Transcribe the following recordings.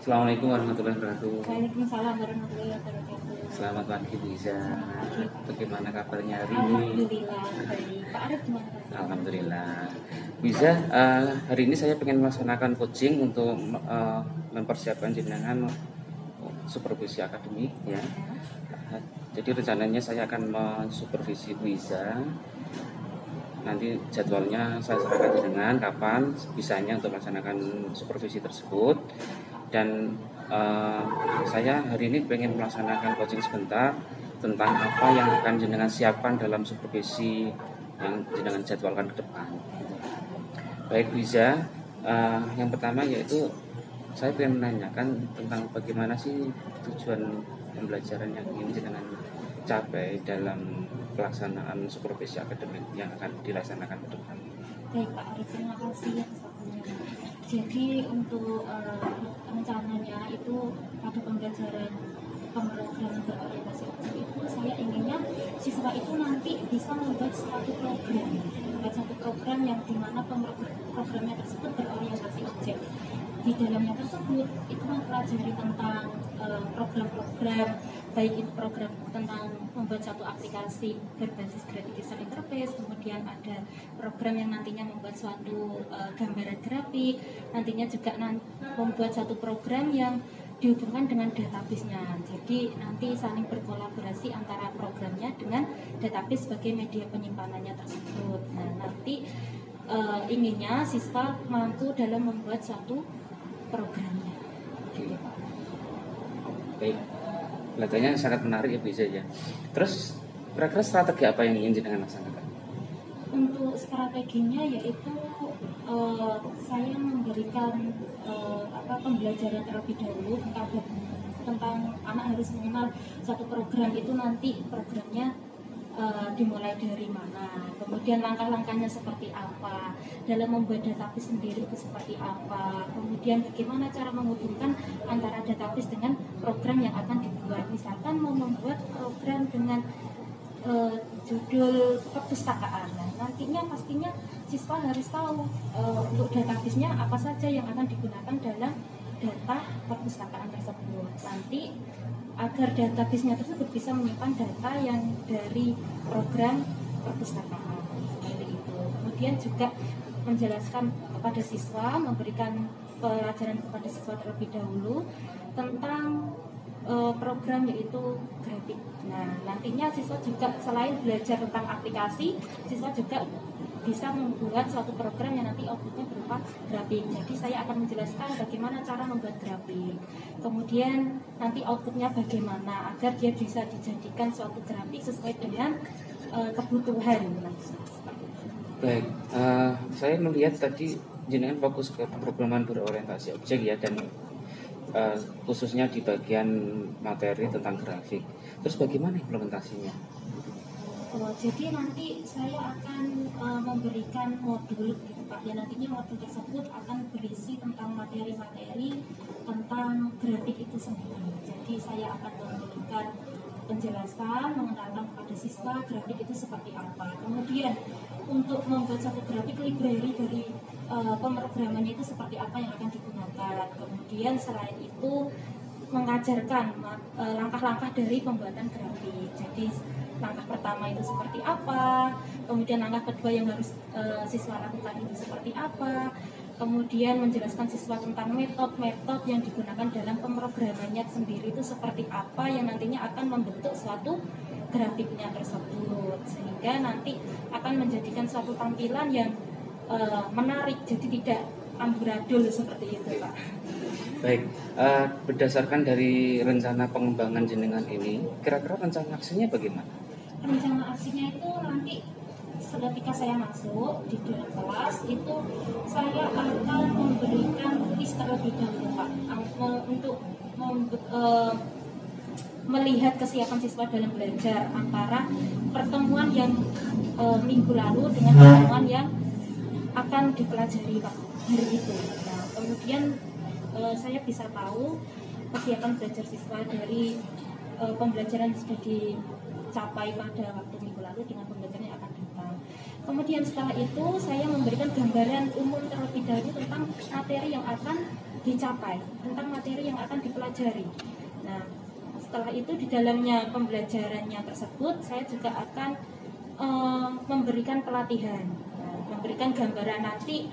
Assalamualaikum warahmatullahi wabarakatuh. Waalaikumsalam warahmatullahi wabarakatuh. Selamat pagi Bu Iza. Bagaimana kabarnya hari ini? Alhamdulillah baik. Pak Arif gimana? Alhamdulillah. Bu Iza, hari ini saya ingin melaksanakan coaching untuk mempersiapkan jenengan supervisi akademik ya. Jadi rencananya saya akan mensupervisi Bu Iza. Nanti jadwalnya saya serahkan dengan kapan bisanya untuk melaksanakan supervisi tersebut. Dan saya hari ini ingin melaksanakan coaching sebentar tentang apa yang akan jenengan siapkan dalam supervisi yang jenengan jadwalkan ke depan. Baik Bu Iza, yang pertama yaitu saya ingin menanyakan tentang bagaimana sih tujuan pembelajaran yang ingin jenengan capai dalam pelaksanaan supervisi akademik yang akan dilaksanakan ke depan. Baik Pak Arif, terima kasih atas waktunya. Jadi untuk rencananya itu pada pembelajaran pemrograman berorientasi objek itu saya inginnya siswa itu nanti bisa membuat suatu program yang dimana programnya tersebut berorientasi objek. Di dalamnya tersebut itu mempelajari tentang program-program, baik itu program tentang membuat satu aplikasi berbasis graphic user interface, kemudian ada program yang nantinya membuat suatu gambaran grafik, nantinya juga membuat satu program yang dihubungkan dengan database-nya. Jadi nanti saling berkolaborasi antara programnya dengan database sebagai media penyimpanannya tersebut. Nah, nanti inginnya siswa mampu dalam membuat suatu programnya. Oke. Baik, kelihatannya sangat menarik ya Bu Iza ya. Terus kira-kira strategi apa yang ingin jenengan laksanakan? Untuk strateginya yaitu saya memberikan pembelajaran terlebih dahulu tentang anak harus mengenal satu program itu nanti programnya dimulai dari mana, kemudian langkah-langkahnya seperti apa, dalam membuat database sendiri itu seperti apa, kemudian bagaimana cara menghubungkan antara database dengan program yang akan dibuat. Misalkan mau membuat program dengan judul perpustakaan, nah, nantinya pastinya siswa harus tahu untuk database-nya apa saja yang akan digunakan dalam data perpustakaan tersebut. Nanti agar database-nya tersebut bisa menyimpan data yang dari program perpustakaan seperti itu. Kemudian juga menjelaskan kepada siswa, memberikan pelajaran kepada siswa terlebih dahulu tentang program yaitu grafik. Nah, nantinya siswa juga selain belajar tentang aplikasi, siswa juga bisa membuat suatu program yang nanti outputnya berupa grafik. Jadi saya akan menjelaskan bagaimana cara membuat grafik. Kemudian nanti outputnya bagaimana agar dia bisa dijadikan suatu grafik sesuai dengan kebutuhan. Baik, saya melihat tadi jenengan fokus ke pemrograman berorientasi objek ya, dan khususnya di bagian materi tentang grafik. Terus bagaimana implementasinya? Jadi nanti saya akan memberikan modul gitu Pak. Ya nantinya modul tersebut akan berisi tentang materi-materi tentang grafik itu sendiri. Jadi saya akan memberikan penjelasan, mengenalkan kepada siswa grafik itu seperti apa. Kemudian untuk membuat satu grafik, library dari pemrogramannya itu seperti apa yang akan digunakan. Kemudian selain itu mengajarkan langkah-langkah dari pembuatan grafik. Jadi langkah pertama itu seperti apa, kemudian langkah kedua yang harus siswa lakukan itu seperti apa, kemudian menjelaskan siswa tentang metode yang digunakan dalam pemrogramannya sendiri itu seperti apa yang nantinya akan membentuk suatu grafiknya tersebut, sehingga nanti akan menjadikan suatu tampilan yang menarik, jadi tidak amburadul seperti itu Pak. Baik, berdasarkan dari rencana pengembangan jenengan ini, kira-kira rencana aksinya bagaimana? Rencana aksinya itu nanti ketika saya masuk di dalam kelas itu saya akan memberikan kuis terlebih dahulu Pak, untuk melihat kesiapan siswa dalam belajar antara pertemuan yang minggu lalu dengan pertemuan yang akan dipelajari Pak hari itu. Nah, kemudian saya bisa tahu kesiapan belajar siswa dari pembelajaran yang sudah dicapai pada waktu minggu lalu dengan pembelajaran yang akan datang. Kemudian setelah itu saya memberikan gambaran umum terlebih dahulu tentang materi yang akan dicapai, tentang materi yang akan dipelajari. Nah, setelah itu di dalamnya pembelajarannya tersebut saya juga akan memberikan pelatihan, memberikan gambaran nanti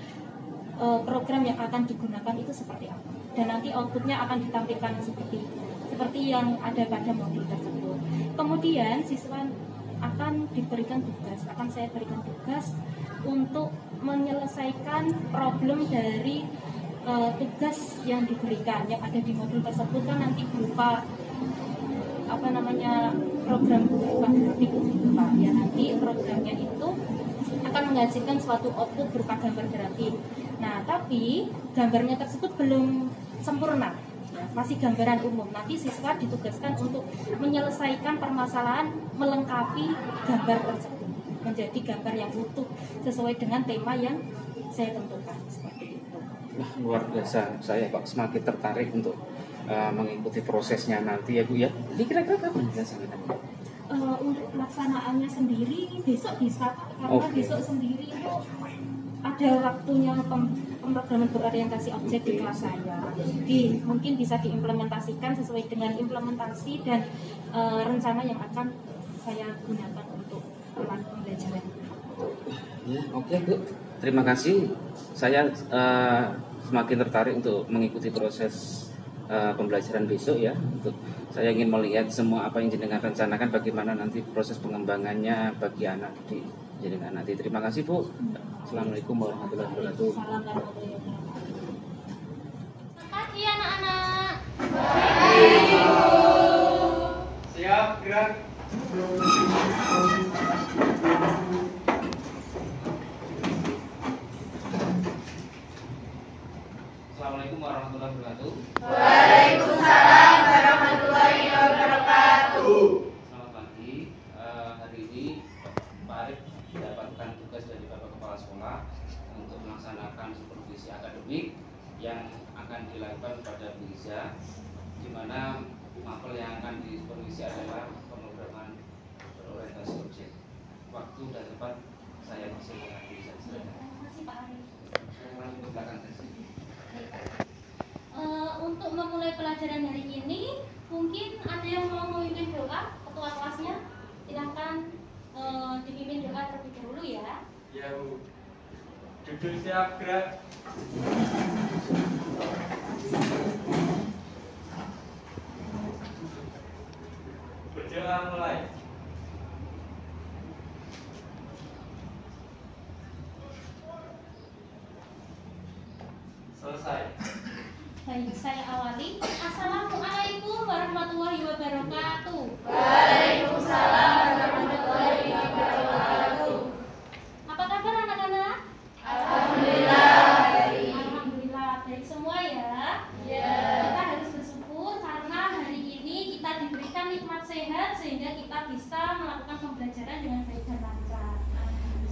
program yang akan digunakan itu seperti apa, dan nanti outputnya akan ditampilkan seperti yang ada pada modul tersebut. Kemudian siswa akan saya berikan tugas untuk menyelesaikan problem dari tugas yang diberikan yang ada di modul tersebut, kan nanti berupa program berupa grafik gitu Pak. Ya, nanti programnya itu akan menghasilkan suatu output berupa gambar grafik. Nah, tapi gambarnya tersebut belum sempurna, masih gambaran umum. Nanti siswa ditugaskan untuk menyelesaikan permasalahan melengkapi gambar tersebut menjadi gambar yang utuh sesuai dengan tema yang saya tentukan, seperti itu. Nah, luar biasa, saya Pak semakin tertarik untuk mengikuti prosesnya nanti ya Bu ya. Ini kira-kira kapan dilaksanakan? Untuk pelaksanaannya sendiri besok bisa Pak, karena besok sendiri itu ada waktunya pemrograman berorientasi objek di kelas saya. Jadi mungkin bisa diimplementasikan sesuai dengan implementasi dan rencana yang akan saya gunakan untuk pembelajaran. Ya, oke Bu. Terima kasih. Saya semakin tertarik untuk mengikuti proses pembelajaran besok ya. Untuk saya ingin melihat semua apa yang jenengan rencanakan, bagaimana nanti proses pengembangannya bagi anak di jenengan nanti. Terima kasih Bu. Assalamualaikum warahmatullahi wabarakatuh. Salam warahmatullahi wabarakatuh. Pagi anak-anak. Siap, gerak. Assalamualaikum warahmatullahi wabarakatuh. Waalaikumsalam warahmatullahi wabarakatuh. Selamat pagi. Hari ini Pak Arif mendapatkan tugas dari Bapak Kepala Sekolah untuk melaksanakan supervisi akademik yang akan dilakukan pada Bu Iza, di mana mapel yang akan disupervisi adalah pemrograman berorientasi objek. Waktu dan tempat saya persilakan Bu Iza. Terima kasih Pak Arif. Selamat belakang sesi. Untuk memulai pelajaran hari ini, mungkin ada yang mau memimpin doa, ketua kelasnya. Silakan dipimpin doa terlebih dahulu ya. Ya Bu. Duduk siap, gerak. Berdoa mulai. Selesai. Baik, saya awali. Assalamualaikum warahmatullahi wabarakatuh. Waalaikumsalam warahmatullahi wabarakatuh. Apa kabar anak-anak? Alhamdulillah. Alhamdulillah, baik semua ya. Ya. Kita harus bersyukur karena hari ini kita diberikan nikmat sehat sehingga kita bisa melakukan pembelajaran dengan baik dan lancar.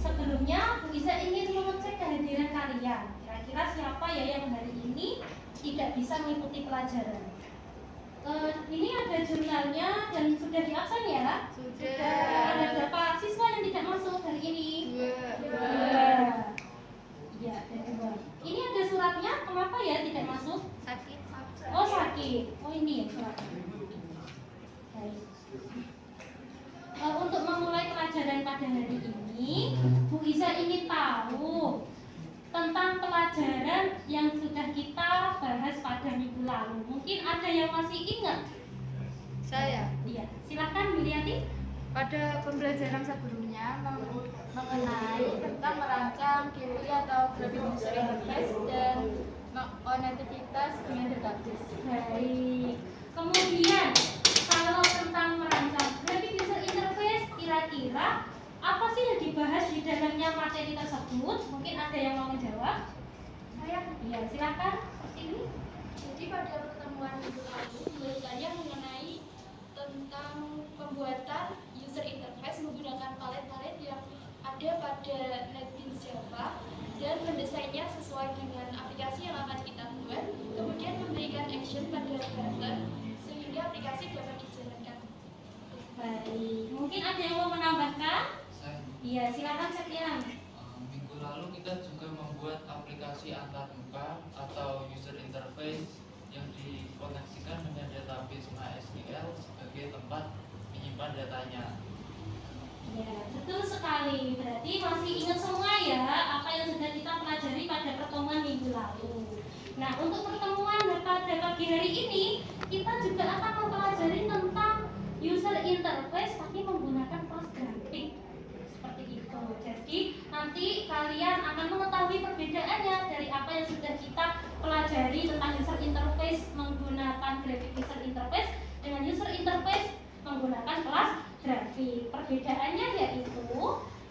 Sebelumnya, Bu Iza ingin mengecek kehadiran kalian. Kira-kira siapa ya yang hari ini tidak bisa mengikuti pelajaran? Ini ada jurnalnya dan sudah diabsen ya? Sudah. Ada berapa siswa yang tidak masuk hari ini? Dua. Iya, ada dua. Ini ada suratnya, kenapa ya tidak masuk? Sakit. Oh sakit. Oh ini ya suratnya. Baik. Untuk memulai pelajaran pada hari ini, Bu Iza ingin tahu tentang pelajaran yang sudah kita bahas pada minggu lalu. Mungkin ada yang masih ingat? Saya Iya, silakan Bu Liati. pada pembelajaran sebelumnya mengenai tentang merancang GUI atau graphic user interface dan konektivitas dengan database. Baik. Kemudian kalau tentang merancang graphic user interface, kira-kira apa sih yang dibahas di dalamnya materi tersebut? Mungkin ada yang mau menjawab? Saya Iya, silakan. Seperti ini. Jadi pada pertemuan minggu lalu menurut saya mengenai tentang pembuatan user interface menggunakan palet-palet yang ada pada NetBeans Java dan mendesainnya sesuai dengan aplikasi yang akan kita buat, kemudian memberikan action pada button sehingga aplikasi dapat dijalankan. Baik. Mungkin ada yang mau menambahkan? Iya, silakan Septian. interface yang dikoneksikan dengan database MySQL sebagai tempat menyimpan datanya. Ya, betul sekali. Berarti masih ingat semua ya apa yang sudah kita pelajari pada pertemuan minggu lalu. Nah, untuk pertemuan pada pagi hari ini kita juga akan mempelajari tentang user interface tapi menggunakan kelas grafik seperti itu. Jadi nanti kalian akan mengetahui perbedaannya dari apa yang sudah kita pelajari tentang user interface menggunakan graphic user interface dengan user interface menggunakan kelas grafik. Perbedaannya yaitu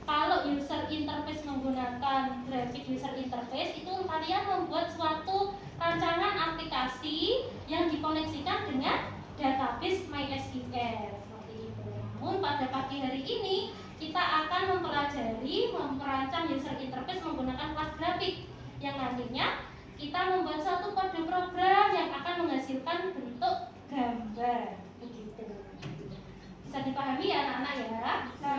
kalau user interface menggunakan graphic user interface itu kalian membuat suatu rancangan aplikasi yang dikoneksikan dengan database MySQL seperti itu. Namun pada pagi hari ini kita akan mempelajari merancang user interface menggunakan kelas grafik yang nantinya kita membuat suatu kode program yang akan menghasilkan bentuk gambar begitu. Bisa dipahami ya anak-anak ya? Bisa.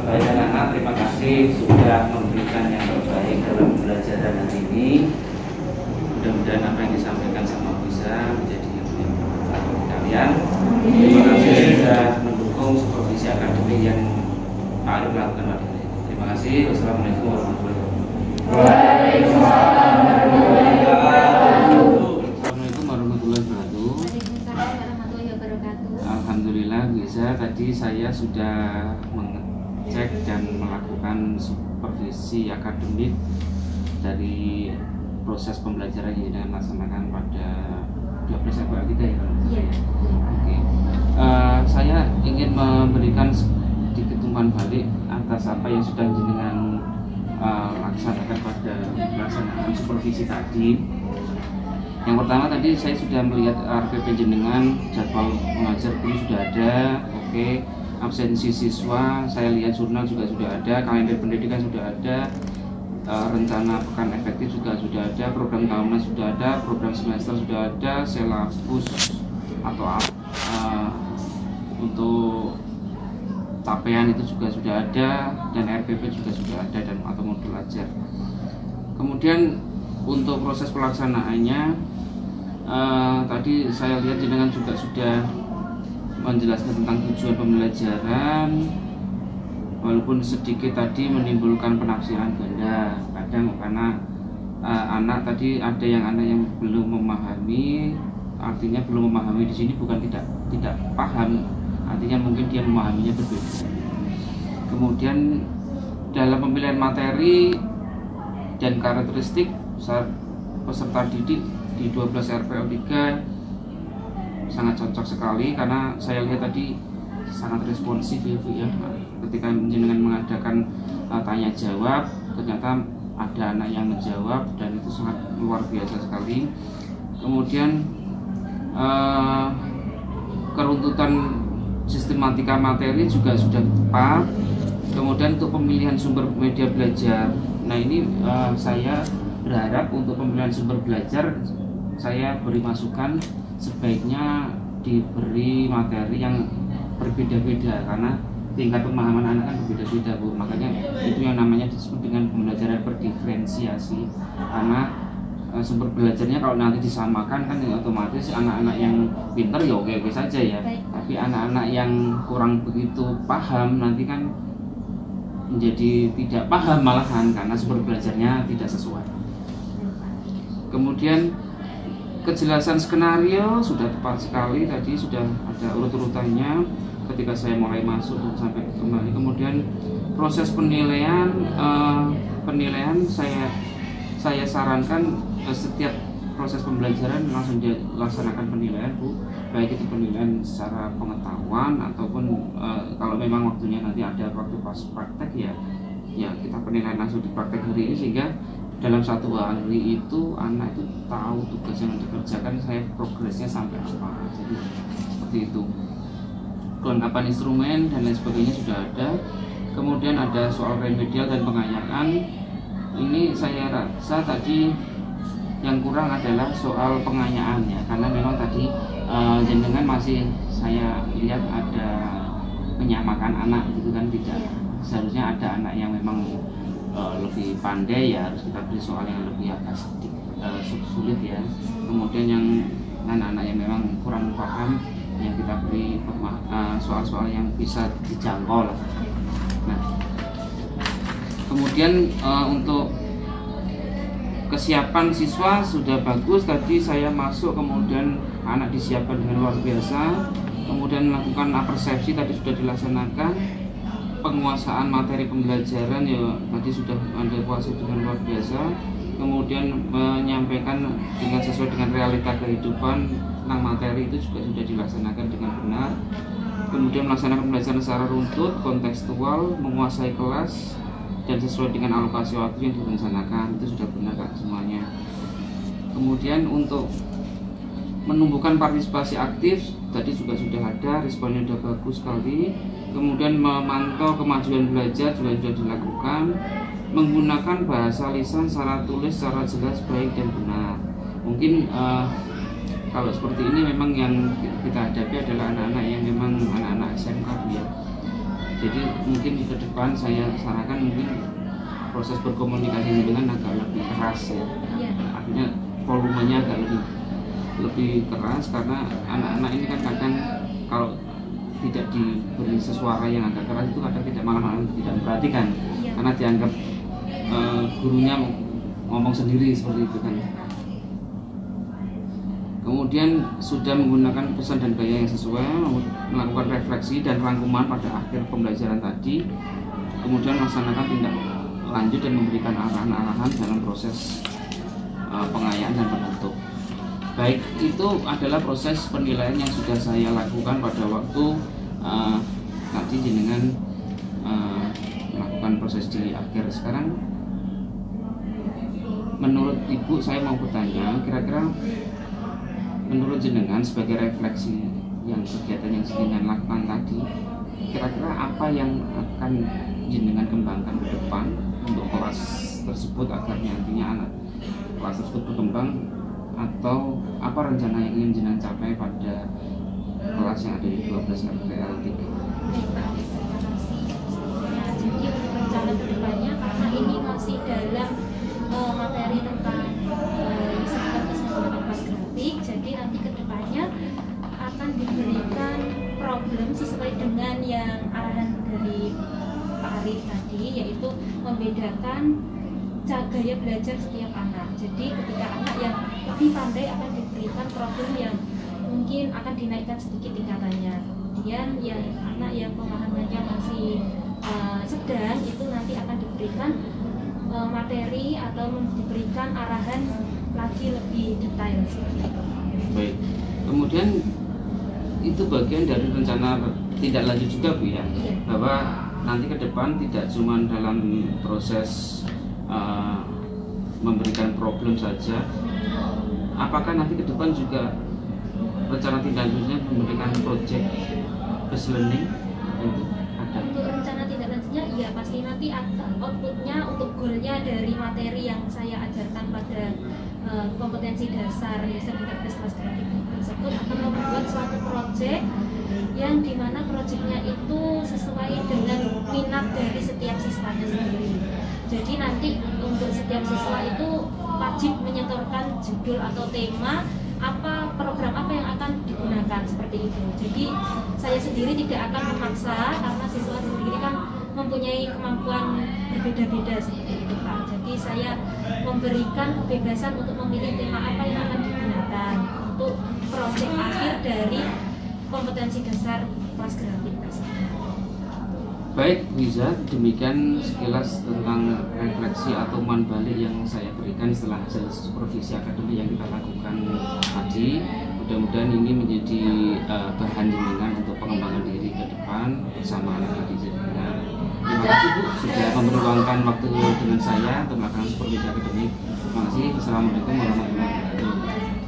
Baik anak-anak, terima kasih sudah memberikan yang terbaik dalam pembelajaran hari ini. Mudah-mudahan apa yang disampaikan sama bisa menjadi yang bermanfaat bagi kalian. Terima kasih sudah mendukung supervisi akademik yang Pak Arif lakukan hari ini. Terima kasih. Wassalamualaikum warahmatullahi wabarakatuh. Waalaikumsalam warahmatullahi wabarakatuh. Assalamualaikum warahmatullahi wabarakatuh. Waalaikumsalam warahmatullahi wabarakatuh. Alhamdulillah bisa. Tadi saya sudah mengecek dan melakukan supervisi akademik dari proses pembelajaran yang dengan laksanakan pada 12 April 3 ya. Iya. Oke. Saya ingin memberikan sedikit umpan balik atas apa yang sudah jenengan laksanakan pada pelaksanaan supervisi tadi. Yang pertama tadi saya sudah melihat RPP jenengan, jadwal mengajar pun sudah ada, oke. Absensi siswa, saya lihat jurnal juga sudah ada, kalender pendidikan sudah ada, rencana pekan efektif juga sudah ada, program tahunan sudah ada, program semester sudah ada, selabus atau untuk capaian itu juga sudah ada, dan RPP juga sudah ada, dan atau modul ajar. Kemudian untuk proses pelaksanaannya tadi saya lihat jenengan juga sudah menjelaskan tentang tujuan pembelajaran, walaupun sedikit tadi menimbulkan penafsiran ganda kadang karena anak tadi ada yang anak yang belum memahami. Artinya belum memahami di sini bukan tidak paham, artinya mungkin dia memahaminya berbeda. Kemudian dalam pemilihan materi dan karakteristik peserta didik di 12 RPO 3 sangat cocok sekali, karena saya lihat tadi sangat responsif ya Bu ya. Ketika jenengan mengadakan tanya jawab, ternyata ada anak yang menjawab dan itu sangat luar biasa sekali. Kemudian keruntutan sistematika materi juga sudah tepat. Kemudian untuk pemilihan sumber media belajar, nah ini saya berharap untuk pemilihan sumber belajar saya beri masukan sebaiknya diberi materi yang berbeda-beda karena tingkat pemahaman anak kan berbeda-beda, Bu. Makanya itu yang namanya disebut dengan pembelajaran berdiferensiasi, karena sumber belajarnya kalau nanti disamakan kan otomatis anak-anak yang pintar ya oke-oke saja ya. Tapi anak-anak yang kurang begitu paham nanti kan menjadi tidak paham malahan karena sumber belajarnya tidak sesuai. Kemudian kejelasan skenario sudah tepat sekali, tadi sudah ada urut-urutannya ketika saya mulai masuk dan sampai kembali. Kemudian proses penilaian saya sarankan setiap proses pembelajaran langsung dilaksanakan penilaian, Bu, baik itu penilaian secara pengetahuan ataupun kalau memang waktunya nanti ada waktu pas praktek ya kita penilaian langsung di praktek hari ini, sehingga dalam satu hari itu anak itu tahu tugas yang dikerjakan, saya progresnya sampai apa. Jadi seperti itu. Kelengkapan instrumen dan lain sebagainya sudah ada. Kemudian ada soal remedial dan pengayaan. Ini saya rasa tadi yang kurang adalah soal pengayaan ya, karena memang tadi jenengan masih saya lihat ada menyamakan anak gitu kan, tidak. Seharusnya ada anak yang memang lebih pandai ya, harus kita beri soal yang lebih agak sedikit sulit ya. Kemudian yang anak-anak yang memang kurang paham yang kita beri soal-soal yang bisa dijangkau lah. Nah, kemudian untuk kesiapan siswa sudah bagus, tadi saya masuk kemudian anak disiapkan dengan luar biasa, kemudian melakukan persepsi tadi sudah dilaksanakan, penguasaan materi pembelajaran ya tadi sudah ada kuasa dengan luar biasa, kemudian menyampaikan dengan sesuai dengan realita kehidupan tentang materi itu juga sudah dilaksanakan dengan benar, kemudian melaksanakan pembelajaran secara runtut, kontekstual, menguasai kelas dan sesuai dengan alokasi waktu yang direncanakan, itu sudah benar Kak semuanya. Kemudian untuk menumbuhkan partisipasi aktif tadi juga sudah ada, responnya sudah bagus sekali. Kemudian memantau kemajuan belajar juga sudah dilakukan, menggunakan bahasa lisan secara tulis secara jelas, baik dan benar. Mungkin kalau seperti ini memang yang kita hadapi adalah anak-anak yang memang anak-anak SMK ya. Jadi mungkin ke depan saya sarankan mungkin proses berkomunikasi dengan agak lebih keras ya. Artinya volumenya agak lebih keras, karena anak-anak ini kan kadang kalau tidak diberi sesuara yang agak keras itu kadang tidak, malah tidak memperhatikan karena dianggap gurunya ngomong sendiri seperti itu kan. Kemudian sudah menggunakan pesan dan gaya yang sesuai, melakukan refleksi dan rangkuman pada akhir pembelajaran tadi, kemudian melaksanakan tindak lanjut dan memberikan arahan-arahan dalam proses pengayaan dan penutup. Baik, itu adalah proses penilaian yang sudah saya lakukan pada waktu tadi jenengan melakukan proses di akhir. Sekarang menurut Ibu saya mau bertanya, kira-kira menurut jenengan sebagai refleksi yang kegiatan yang jenengan lakukan tadi, kira-kira apa yang akan jenengan kembangkan ke depan untuk kelas tersebut agar nantinya anak kelas tersebut berkembang, atau apa rencana yang ingin jenengan capai pada kelas yang ada di 12 RPL 3? Jadi untuk rencana kedepannya, karena ini masih dalam materi tentang grafik, jadi nanti kedepannya akan diberikan problem sesuai dengan yang arahan dari Pak Arif tadi, yaitu membedakan gaya belajar setiap anak. Jadi ketika anak yang lebih pandai akan diberikan problem yang mungkin akan dinaikkan sedikit tingkatannya. Kemudian yang anak yang pemahamannya masih sedang itu nanti akan diberikan materi atau diberikan arahan lagi lebih detail seperti itu. Baik. Kemudian itu bagian dari rencana tindak lanjut juga Bu ya, bahwa nanti ke depan tidak cuma dalam proses memberikan problem saja, apakah nanti ke depan juga rencana tindak lanjutnya memberikan project based learning itu ada. Untuk rencana tindak lanjutnya, iya pasti nanti outputnya untuk goalnya dari materi yang saya ajarkan pada kompetensi dasar user interface kelas grafik tersebut akan membuat suatu project yang dimana projectnya itu sesuai dengan minat dari setiap siswanya sendiri. Jadi nanti untuk setiap siswa itu wajib menyetorkan judul atau tema apa program apa yang akan digunakan seperti itu. Jadi saya sendiri tidak akan memaksa karena siswa sendiri kan mempunyai kemampuan berbeda-beda seperti itu Pak. Jadi saya memberikan kebebasan untuk memilih tema apa yang akan digunakan untuk proyek akhir dari kompetensi dasar kelas grafik tersebut. Baik, Wiza, demikian sekilas tentang refleksi atau umpan balik yang saya berikan setelah hasil supervisi akademik yang kita lakukan tadi. Mudah-mudahan ini menjadi bahan jenengan untuk pengembangan diri ke depan bersama anak didik jenengan. Terima kasih Bu sudah meluangkan waktu dengan saya untuk melakukan supervisi akademik. Terima kasih. Assalamualaikum warahmatullahi wabarakatuh.